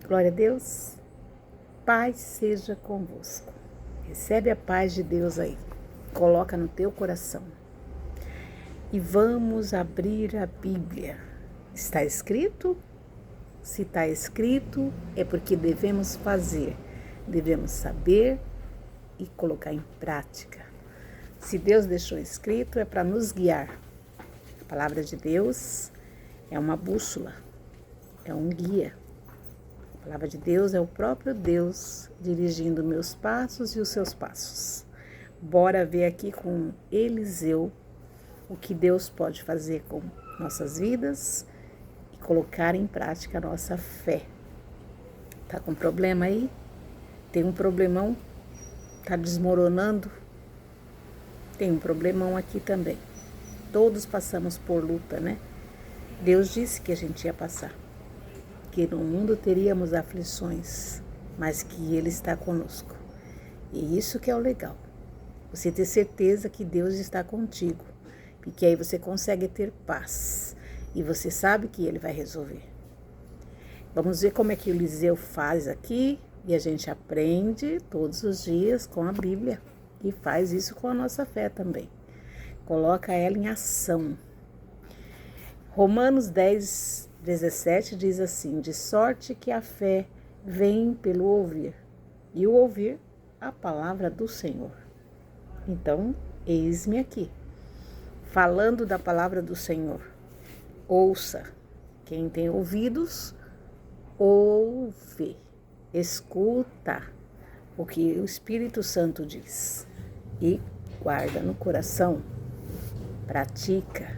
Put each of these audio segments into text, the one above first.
Glória a Deus, paz seja convosco. Recebe a paz de Deus aí, coloca no teu coração. E vamos abrir a Bíblia. Está escrito? Se está escrito, é porque devemos fazer, devemos saber e colocar em prática. Se Deus deixou escrito, é para nos guiar. A palavra de Deus é uma bússola, é um guia. A palavra de Deus é o próprio Deus dirigindo meus passos e os seus passos. Bora ver aqui com Eliseu o que Deus pode fazer com nossas vidas e colocar em prática a nossa fé. Tá com problema aí? Tem um problemão? Tá desmoronando? Tem um problemão aqui também. Todos passamos por luta, né? Deus disse que a gente ia passar. Que no mundo teríamos aflições, mas que Ele está conosco. E isso que é o legal. Você ter certeza que Deus está contigo. Porque aí você consegue ter paz. E você sabe que Ele vai resolver. Vamos ver como é que o Eliseu faz aqui. E a gente aprende todos os dias com a Bíblia. E faz isso com a nossa fé também. Coloca ela em ação. Romanos 10, 17 diz assim: de sorte que a fé vem pelo ouvir, e o ouvir a palavra do Senhor. Então, eis-me aqui, falando da palavra do Senhor. Ouça, quem tem ouvidos, ouve, escuta o que o Espírito Santo diz e guarda no coração, pratica.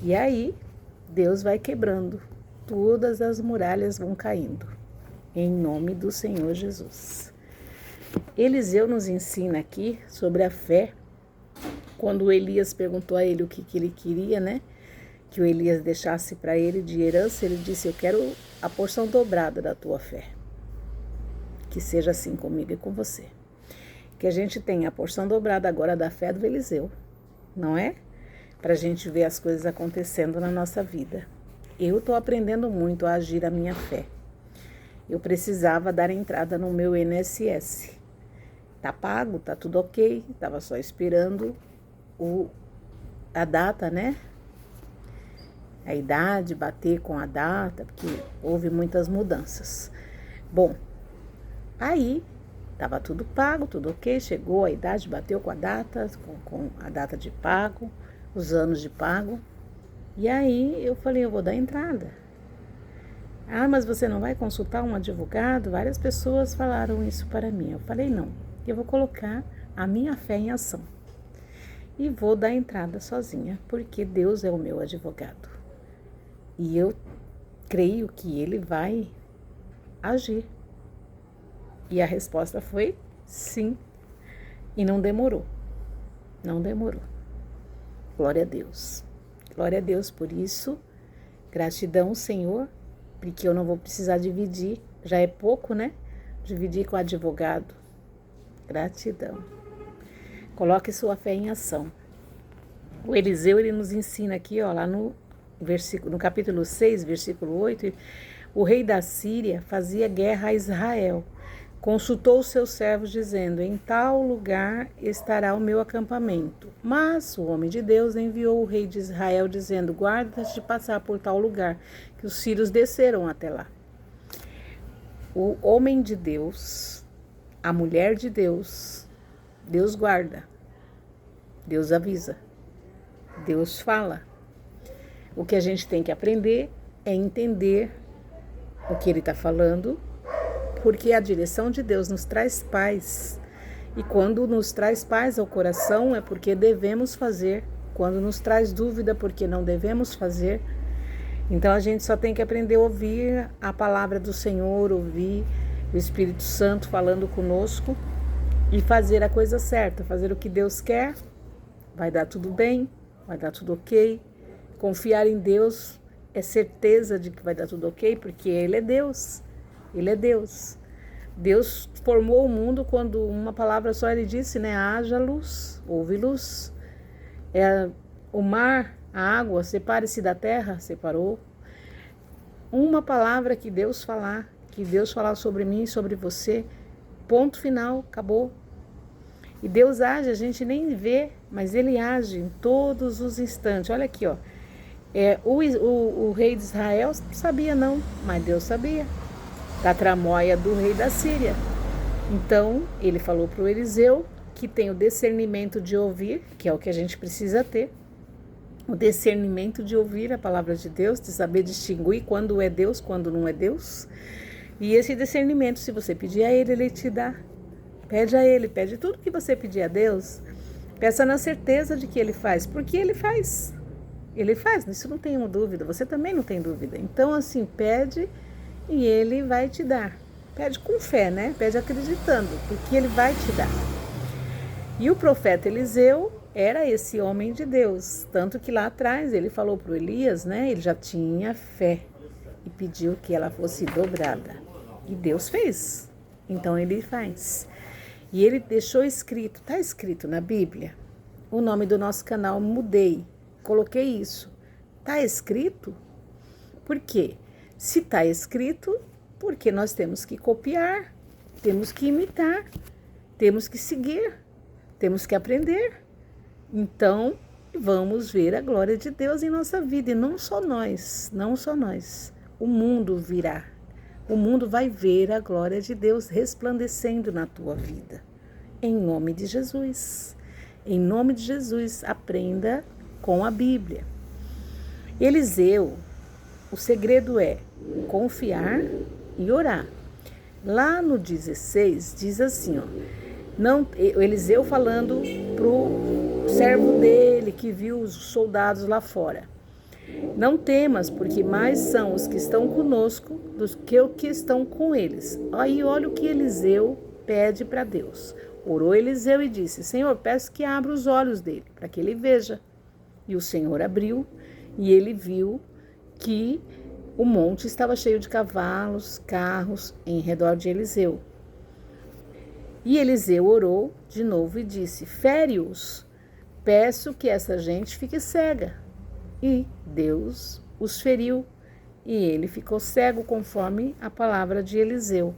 E aí, Deus vai quebrando, todas as muralhas vão caindo, em nome do Senhor Jesus. Eliseu nos ensina aqui sobre a fé, quando Elias perguntou a ele o que ele queria, né? Que o Elias deixasse para ele de herança, ele disse: eu quero a porção dobrada da tua fé. Que seja assim comigo e com você. Que a gente tenha a porção dobrada agora da fé do Eliseu, não é? Para a gente ver as coisas acontecendo na nossa vida. Eu estou aprendendo muito a agir a minha fé. Eu precisava dar entrada no meu INSS. Tá pago, tá tudo ok, estava só esperando a data, né? A idade, bater com a data, porque houve muitas mudanças. Bom, aí estava tudo pago, tudo ok, chegou a idade, bateu com a data, com a data de pago, os anos de pago. E aí eu falei: eu vou dar entrada. Ah, mas você não vai consultar um advogado? Várias pessoas falaram isso para mim. Eu falei: não, eu vou colocar a minha fé em ação. E vou dar entrada sozinha, porque Deus é o meu advogado. E eu creio que Ele vai agir. E a resposta foi sim. E não demorou. Não demorou. Glória a Deus. Glória a Deus por isso. Gratidão, Senhor, porque eu não vou precisar dividir. Já é pouco, né? Dividir com o advogado. Gratidão. Coloque sua fé em ação. O Eliseu, ele nos ensina aqui, ó, lá no capítulo 6, versículo 8, o rei da Síria fazia guerra a Israel. Consultou os seus servos, dizendo: em tal lugar estará o meu acampamento. Mas o homem de Deus enviou o rei de Israel, dizendo: guarda-te de passar por tal lugar, que os sírios desceram até lá. O homem de Deus, a mulher de Deus, Deus guarda, Deus avisa, Deus fala. O que a gente tem que aprender é entender o que Ele está falando, porque a direção de Deus nos traz paz. E quando nos traz paz ao coração é porque devemos fazer. Quando nos traz dúvida, porque não devemos fazer. Então a gente só tem que aprender a ouvir a palavra do Senhor, ouvir o Espírito Santo falando conosco e fazer a coisa certa, fazer o que Deus quer. Vai dar tudo bem, vai dar tudo ok. Confiar em Deus é certeza de que vai dar tudo ok, porque Ele é Deus. Ele é Deus. Deus formou o mundo quando uma palavra só Ele disse, né? Haja luz, houve luz. O mar, a água, separe-se da terra, separou. Uma palavra que Deus falar, que Deus falar sobre mim, sobre você, ponto final, acabou. E Deus age, a gente nem vê, mas Ele age em todos os instantes. Olha aqui, ó. O rei de Israel não sabia não, mas Deus sabia. Da tramóia do rei da Síria. Então, ele falou para o Eliseu que tem o discernimento de ouvir, que é o que a gente precisa ter. O discernimento de ouvir a palavra de Deus, de saber distinguir quando é Deus, quando não é Deus. E esse discernimento, se você pedir a Ele, Ele te dá. Pede a Ele, pede tudo que você pedir a Deus. Peça na certeza de que Ele faz, porque Ele faz. Ele faz, isso não tenho dúvida, você também não tem dúvida. Então, assim, pede e Ele vai te dar. Pede com fé, né? Pede acreditando, porque Ele vai te dar. E o profeta Eliseu era esse homem de Deus, tanto que lá atrás ele falou para o Elias, né? Ele já tinha fé e pediu que ela fosse dobrada. E Deus fez, então Ele faz. E Ele deixou escrito, está escrito na Bíblia, o nome do nosso canal mudei, coloquei isso. Está escrito? Por quê? Se está escrito, porque nós temos que copiar, temos que imitar, temos que seguir, temos que aprender. Então, vamos ver a glória de Deus em nossa vida. E não só nós, não só nós. O mundo virá. O mundo vai ver a glória de Deus resplandecendo na tua vida. Em nome de Jesus. Em nome de Jesus, aprenda com a Bíblia. Eliseu, o segredo é confiar e orar. Lá no 16, diz assim, ó. Não, Eliseu falando para o servo dele que viu os soldados lá fora. Não temas, porque mais são os que estão conosco do que os que estão com eles. Aí olha o que Eliseu pede para Deus. Orou Eliseu e disse, Senhor, peço que abra os olhos dele, para que ele veja. E o Senhor abriu e ele viu que o monte estava cheio de cavalos, carros em redor de Eliseu. E Eliseu orou de novo e disse, fere-os, peço que essa gente fique cega. E Deus os feriu, e ele ficou cego conforme a palavra de Eliseu.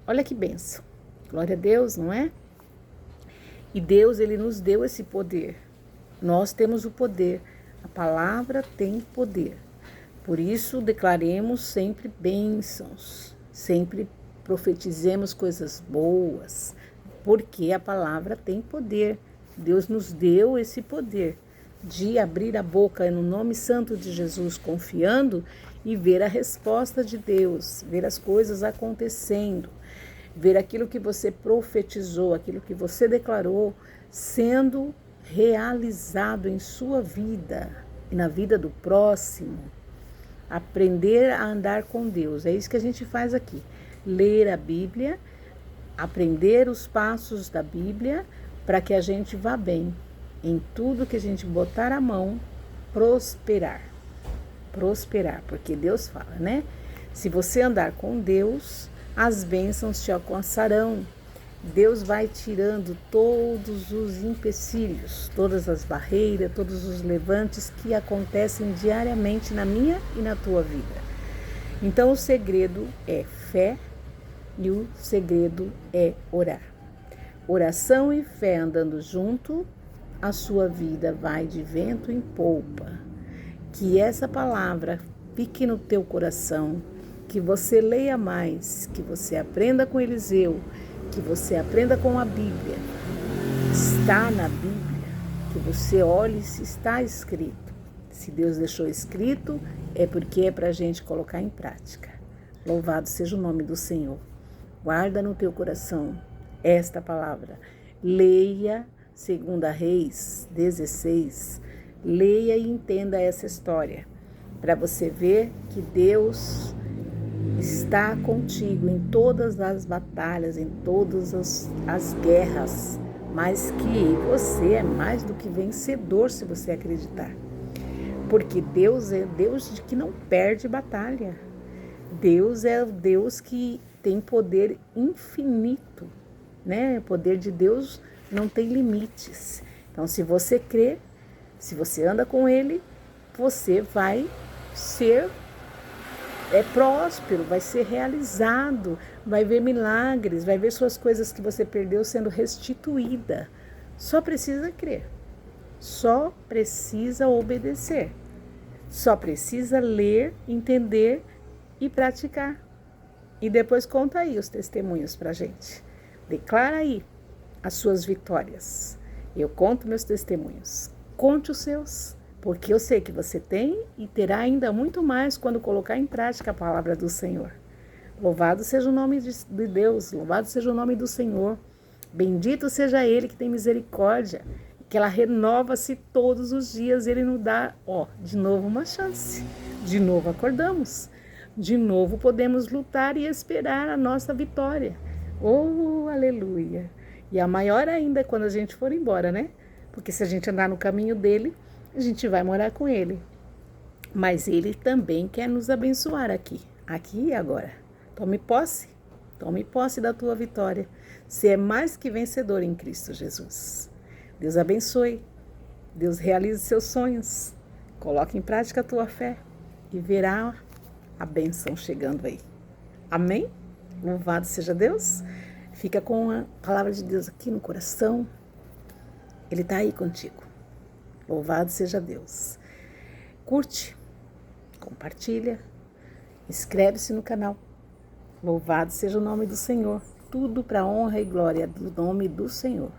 Olha que bênção. Glória a Deus, não é? E Deus, Ele nos deu esse poder. Nós temos o poder. A palavra tem poder. Por isso, declaremos sempre bênçãos, sempre profetizemos coisas boas, porque a palavra tem poder. Deus nos deu esse poder de abrir a boca no nome santo de Jesus, confiando e ver a resposta de Deus, ver as coisas acontecendo, ver aquilo que você profetizou, aquilo que você declarou sendo realizado em sua vida e na vida do próximo. Aprender a andar com Deus, é isso que a gente faz aqui. Ler a Bíblia, aprender os passos da Bíblia para que a gente vá bem em tudo que a gente botar a mão, prosperar, porque Deus fala, né? Se você andar com Deus, as bênçãos te alcançarão. Deus vai tirando todos os empecilhos, todas as barreiras, todos os levantes que acontecem diariamente na minha e na tua vida. Então o segredo é fé e o segredo é orar. Oração e fé andando junto, a sua vida vai de vento em polpa. Que essa palavra fique no teu coração, que você leia mais, que você aprenda com Eliseu, que você aprenda com a Bíblia. Está na Bíblia, que você olhe se está escrito. Se Deus deixou escrito, é porque é para a gente colocar em prática. Louvado seja o nome do Senhor. Guarda no teu coração esta palavra. Leia 2 Reis 16. Leia e entenda essa história, para você ver que Deus está contigo em todas as batalhas, em todas as guerras, mas que você é mais do que vencedor se você acreditar. Porque Deus é Deus que não perde batalha. Deus é o Deus que tem poder infinito, né? O poder de Deus não tem limites. Então, se você crê, se você anda com Ele, você vai ser é próspero, vai ser realizado, vai ver milagres, vai ver suas coisas que você perdeu sendo restituída. Só precisa crer, só precisa obedecer, só precisa ler, entender e praticar. E depois conta aí os testemunhos pra gente. Declara aí as suas vitórias. Eu conto meus testemunhos. Conte os seus, porque eu sei que você tem e terá ainda muito mais quando colocar em prática a palavra do Senhor. Louvado seja o nome de Deus, louvado seja o nome do Senhor. Bendito seja Ele que tem misericórdia, que ela renova-se todos os dias. Ele nos dá, de novo uma chance. De novo acordamos. De novo podemos lutar e esperar a nossa vitória. Oh, aleluia! E a maior ainda é quando a gente for embora, né? Porque se a gente andar no caminho dele, a gente vai morar com ele. Mas ele também quer nos abençoar aqui e agora. Tome posse da tua vitória. Você é mais que vencedor em Cristo Jesus. Deus abençoe, Deus realize seus sonhos. Coloque em prática a tua fé e verá a bênção chegando aí. Amém? Louvado seja Deus. Fica com a palavra de Deus aqui no coração. Ele está aí contigo. Louvado seja Deus. Curte, compartilha, inscreve-se no canal. Louvado seja o nome do Senhor. Tudo para a honra e glória do nome do Senhor.